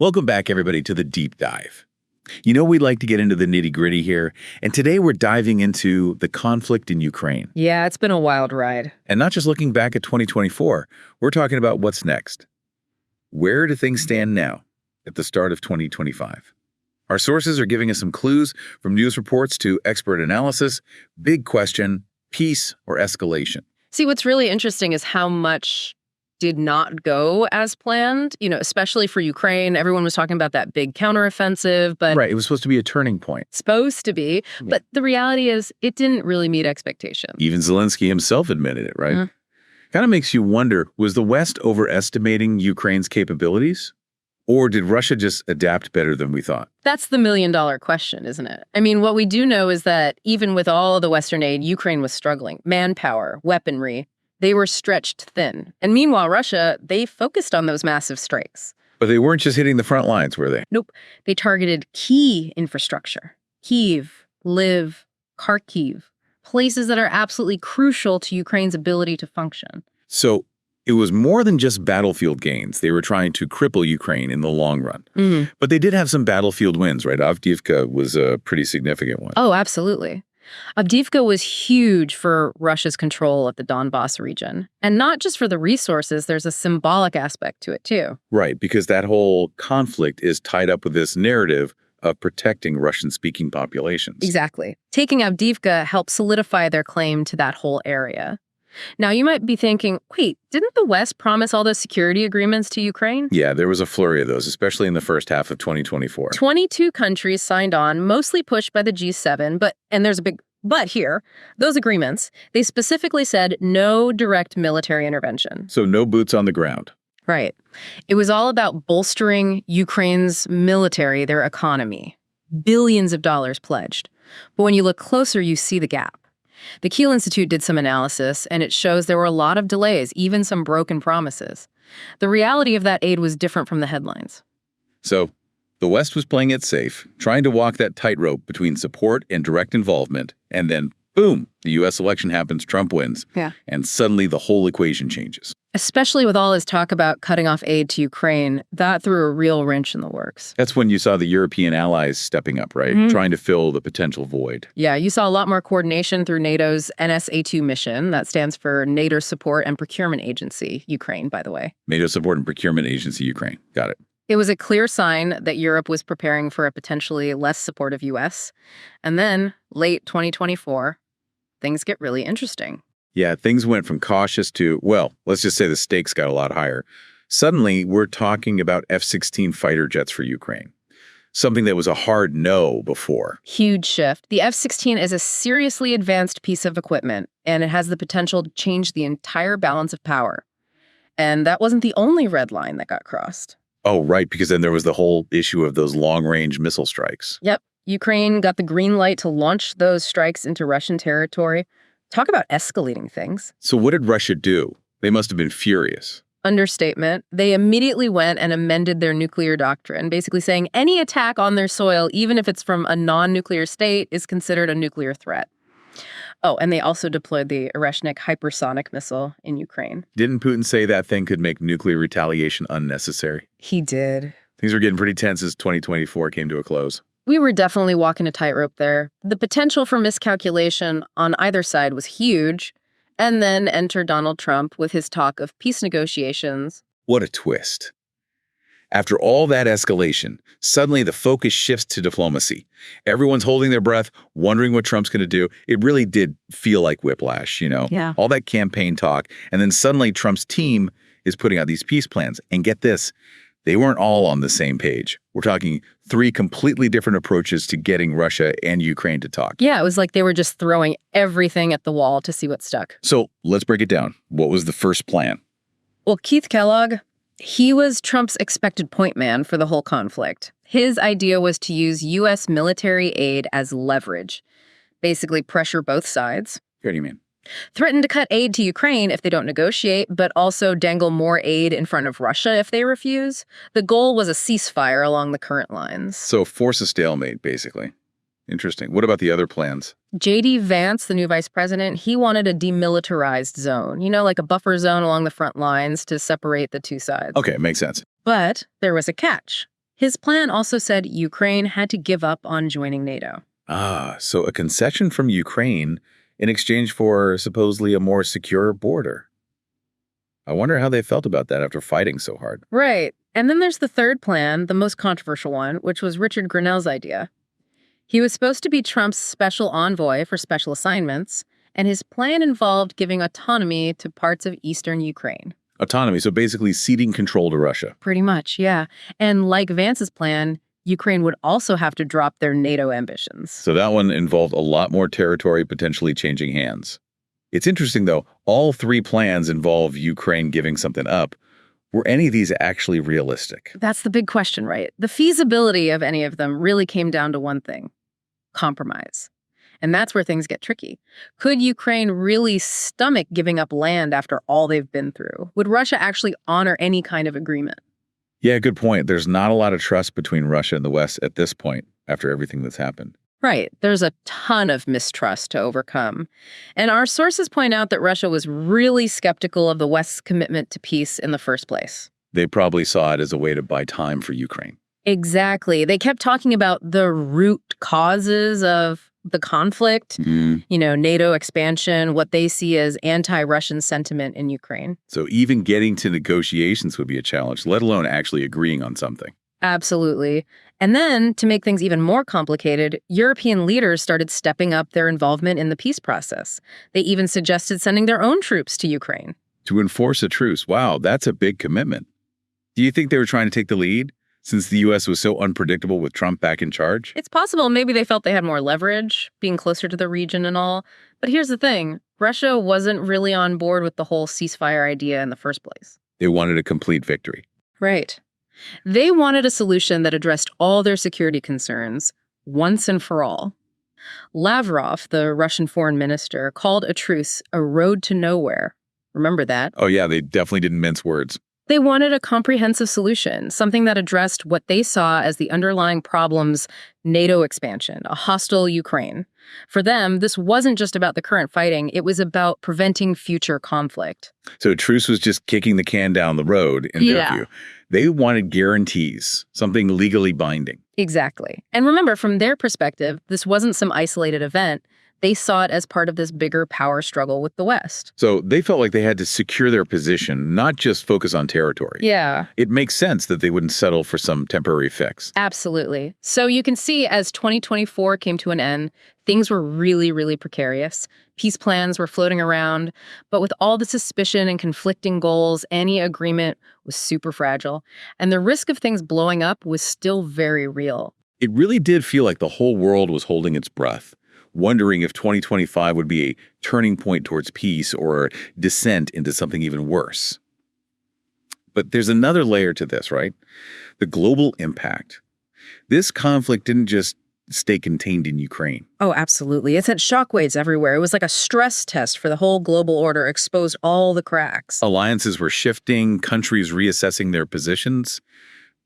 Welcome back, everybody, to the Deep Dive. We like to get into the nitty-gritty here, and today we're diving into the conflict in Ukraine. Yeah, it's been a wild ride. And not just looking back at 2024, we're talking about what's next. Where do things stand now at the start of 2025? Our sources are giving us some clues, from news reports to expert analysis. Big question: peace or escalation? See, what's really interesting is how much did not go as planned, especially for Ukraine. Everyone was talking about that big counteroffensive, but Right, it was supposed to be a turning point. supposed to be. Yeah. But the reality is it didn't really meet expectations. Even Zelensky himself admitted it, right? Kind of makes you wonder, was the West overestimating Ukraine's capabilities? Or did Russia just adapt better than we thought? That's the million-dollar question, isn't it? I mean, what we do know is that even with all of the Western aid, Ukraine was struggling. Manpower, weaponry, they were stretched thin. And meanwhile, Russia, they focused on those massive strikes. But they weren't just hitting the front lines, were they? Nope. They targeted key infrastructure. Kyiv, Lviv, Kharkiv, places that are absolutely crucial to Ukraine's ability to function. So it was more than just battlefield gains. They were trying to cripple Ukraine in the long run. But they did have some battlefield wins, right? Avdiivka was a pretty significant one. Oh, absolutely. Avdiivka was huge for Russia's control of the Donbas region. And not just for the resources, there's a symbolic aspect to it, too. Right, because that whole conflict is tied up with this narrative of protecting Russian-speaking populations. Exactly. Taking Avdiivka helped solidify their claim to that whole area. Now, you might be thinking, wait, didn't the West promise all those security agreements to Ukraine? Yeah, there was a flurry of those, especially in the first half of 2024. 22 countries signed on, mostly pushed by the G7, and there's a big but here. Those agreements, they specifically said no direct military intervention. So no boots on the ground. Right. It was all about bolstering Ukraine's military, their economy. Billions of dollars pledged. But when you look closer, you see the gap. The Kiel Institute did some analysis, and it shows there were a lot of delays, even some broken promises. The reality of that aid was different from the headlines. So the West was playing it safe, trying to walk that tightrope between support and direct involvement, and then, boom, the U.S. election happens, Trump wins. Yeah. And suddenly the whole equation changes. Especially with all his talk about cutting off aid to Ukraine, that threw a real wrench in the works. That's when you saw the European allies stepping up, right? Trying to fill the potential void. Yeah, you saw a lot more coordination through NATO's NSA2 mission. That stands for NATO Support and Procurement Agency, Ukraine, by the way. NATO Support and Procurement Agency, Ukraine. Got it. It was a clear sign that Europe was preparing for a potentially less supportive U.S. And then, late 2024, things get really interesting. Yeah, things went from cautious to, well, let's just say the stakes got a lot higher. Suddenly, we're talking about F-16 fighter jets for Ukraine. Something that was a hard no before. Huge shift. The F-16 is a seriously advanced piece of equipment, and it has the potential to change the entire balance of power. And that wasn't the only red line that got crossed. Oh, right, because then there was the whole issue of those long-range missile strikes. Yep. Ukraine got the green light to launch those strikes into Russian territory. Talk about escalating things. So what did Russia do? They must have been furious. Understatement. They immediately went and amended their nuclear doctrine, basically saying any attack on their soil, even if it's from a non-nuclear state, is considered a nuclear threat. Oh, and they also deployed the Oreshnik hypersonic missile in Ukraine. Didn't Putin say that thing could make nuclear retaliation unnecessary? He did. Things were getting pretty tense as 2024 came to a close. We were definitely walking a tightrope there. The potential for miscalculation on either side was huge. And then enter Donald Trump with his talk of peace negotiations. What a twist. After all that escalation, suddenly the focus shifts to diplomacy. Everyone's holding their breath, wondering what Trump's going to do. It really did feel like whiplash, Yeah. All that campaign talk. And then suddenly Trump's team is putting out these peace plans. And get this, they weren't all on the same page. We're talking 3 completely different approaches to getting Russia and Ukraine to talk. Yeah, it was like they were just throwing everything at the wall to see what stuck. So let's break it down. What was the first plan? Well, Keith Kellogg, he was Trump's expected point man for the whole conflict. His idea was to use U.S. military aid as leverage, basically pressure both sides. What do you mean? Threaten to cut aid to Ukraine if they don't negotiate, but also dangle more aid in front of Russia if they refuse. The goal was a ceasefire along the current lines. So force a stalemate, basically. Interesting. What about the other plans? J.D. Vance, the new vice president, he wanted a demilitarized zone, like a buffer zone along the front lines to separate the two sides. Okay, makes sense. But there was a catch. His plan also said Ukraine had to give up on joining NATO. Ah, so a concession from Ukraine in exchange for supposedly a more secure border. I wonder how they felt about that after fighting so hard. Right. And then there's the third plan, the most controversial one, which was Richard Grenell's idea. He was supposed to be Trump's special envoy for special assignments, and his plan involved giving autonomy to parts of eastern Ukraine. Autonomy, so basically ceding control to Russia. Pretty much, yeah. And like Vance's plan, Ukraine would also have to drop their NATO ambitions. So that one involved a lot more territory potentially changing hands. It's interesting, though, all three plans involve Ukraine giving something up. Were any of these actually realistic? That's the big question, right? The feasibility of any of them really came down to one thing: compromise. And that's where things get tricky. Could Ukraine really stomach giving up land after all they've been through? Would Russia actually honor any kind of agreement? Yeah, good point. There's not a lot of trust between Russia and the West at this point, after everything that's happened. Right. There's a ton of mistrust to overcome. And our sources point out that Russia was really skeptical of the West's commitment to peace in the first place. They probably saw it as a way to buy time for Ukraine. Exactly. They kept talking about the root causes of the conflict, NATO expansion, what they see as anti-Russian sentiment in Ukraine. So even getting to negotiations would be a challenge, let alone actually agreeing on something. Absolutely. And then, to make things even more complicated, European leaders started stepping up their involvement in the peace process. They even suggested sending their own troops to Ukraine. To enforce a truce, wow, that's a big commitment. Do you think they were trying to take the lead, since the U.S. was so unpredictable with Trump back in charge? It's possible maybe they felt they had more leverage, being closer to the region and all. But here's the thing. Russia wasn't really on board with the whole ceasefire idea in the first place. They wanted a complete victory. Right. They wanted a solution that addressed all their security concerns once and for all. Lavrov, the Russian foreign minister, called a truce a road to nowhere. Remember that? Oh yeah, they definitely didn't mince words. They wanted a comprehensive solution, something that addressed what they saw as the underlying problems: NATO expansion, a hostile Ukraine. For them, this wasn't just about the current fighting, it was about preventing future conflict. So truce was just kicking the can down the road in their view. They wanted guarantees, something legally binding. Exactly. And remember, from their perspective, this wasn't some isolated event. They saw it as part of this bigger power struggle with the West. So they felt like they had to secure their position, not just focus on territory. Yeah. It makes sense that they wouldn't settle for some temporary fix. Absolutely. So you can see, as 2024 came to an end, things were really, really precarious. Peace plans were floating around, but with all the suspicion and conflicting goals, any agreement was super fragile. And the risk of things blowing up was still very real. It really did feel like the whole world was holding its breath, wondering if 2025 would be a turning point towards peace or descent into something even worse. But there's another layer to this, right? The global impact. This conflict didn't just stay contained in Ukraine. Oh, absolutely. It sent shockwaves everywhere. It was like a stress test for the whole global order, exposed all the cracks. Alliances were shifting, countries reassessing their positions.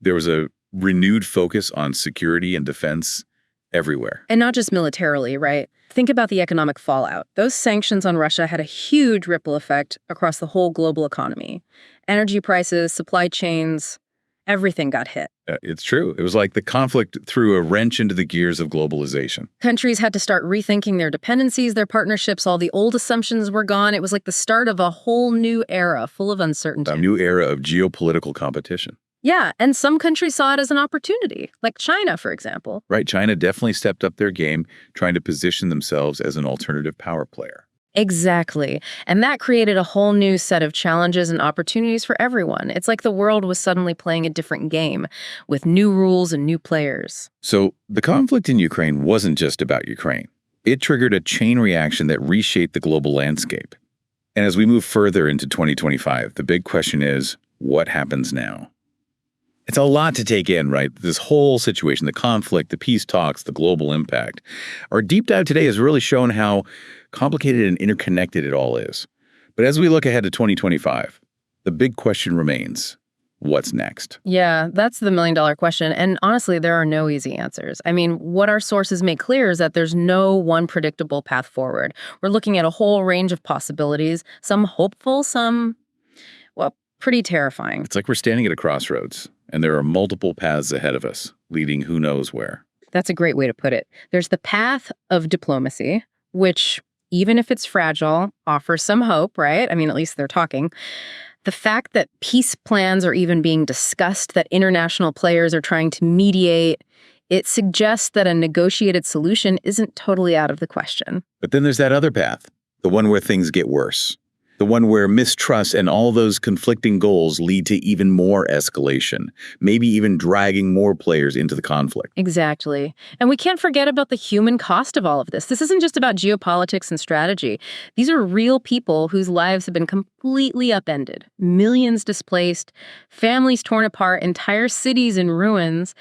There was a renewed focus on security and defense everywhere. And not just militarily, right? Think about the economic fallout. Those sanctions on Russia had a huge ripple effect across the whole global economy. Energy prices, supply chains, everything got hit. It's true. It was like the conflict threw a wrench into the gears of globalization. Countries had to start rethinking their dependencies, their partnerships. All the old assumptions were gone. It was like the start of a whole new era full of uncertainty. A new era of geopolitical competition. Yeah, and some countries saw it as an opportunity, like China, for example. Right, China definitely stepped up their game, trying to position themselves as an alternative power player. Exactly. And that created a whole new set of challenges and opportunities for everyone. It's like the world was suddenly playing a different game with new rules and new players. So the conflict in Ukraine wasn't just about Ukraine. It triggered a chain reaction that reshaped the global landscape. And as we move further into 2025, the big question is, what happens now? It's a lot to take in, right? This whole situation, the conflict, the peace talks, the global impact. Our deep dive today has really shown how complicated and interconnected it all is. But as we look ahead to 2025, the big question remains, what's next? Yeah, that's the million-dollar question. And honestly, there are no easy answers. I mean, what our sources make clear is that there's no one predictable path forward. We're looking at a whole range of possibilities, some hopeful, some, well, pretty terrifying. It's like we're standing at a crossroads. and there are multiple paths ahead of us, leading who knows where. That's a great way to put it. There's the path of diplomacy, which, even if it's fragile, offers some hope, right? I mean, at least they're talking. The fact that peace plans are even being discussed, that international players are trying to mediate, it suggests that a negotiated solution isn't totally out of the question. But then there's that other path, the one where things get worse. The one where mistrust and all those conflicting goals lead to even more escalation, maybe even dragging more players into the conflict. Exactly. And we can't forget about the human cost of all of this. This isn't just about geopolitics and strategy. These are real people whose lives have been completely upended, millions displaced, families torn apart, entire cities in ruins.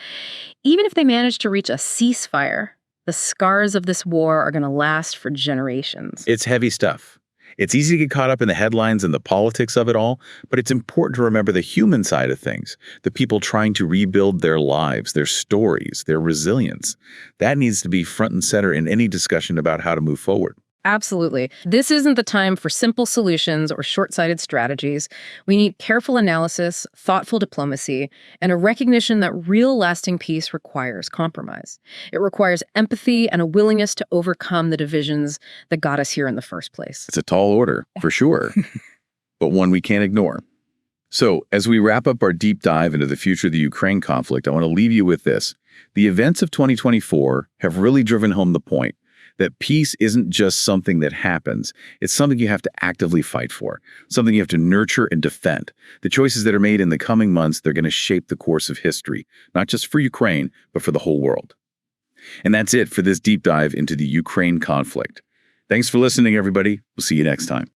Even if they manage to reach a ceasefire, the scars of this war are going to last for generations. It's heavy stuff. It's easy to get caught up in the headlines and the politics of it all, but it's important to remember the human side of things, the people trying to rebuild their lives, their stories, their resilience. That needs to be front and center in any discussion about how to move forward. Absolutely. This isn't the time for simple solutions or short-sighted strategies. We need careful analysis, thoughtful diplomacy, and a recognition that real lasting peace requires compromise. It requires empathy and a willingness to overcome the divisions that got us here in the first place. It's a tall order, for sure, but one we can't ignore. So, as we wrap up our deep dive into the future of the Ukraine conflict, I want to leave you with this. The events of 2024 have really driven home the point that peace isn't just something that happens. It's something you have to actively fight for, something you have to nurture and defend. The choices that are made in the coming months, they're going to shape the course of history, not just for Ukraine, but for the whole world. And that's it for this deep dive into the Ukraine conflict. Thanks for listening, everybody. We'll see you next time.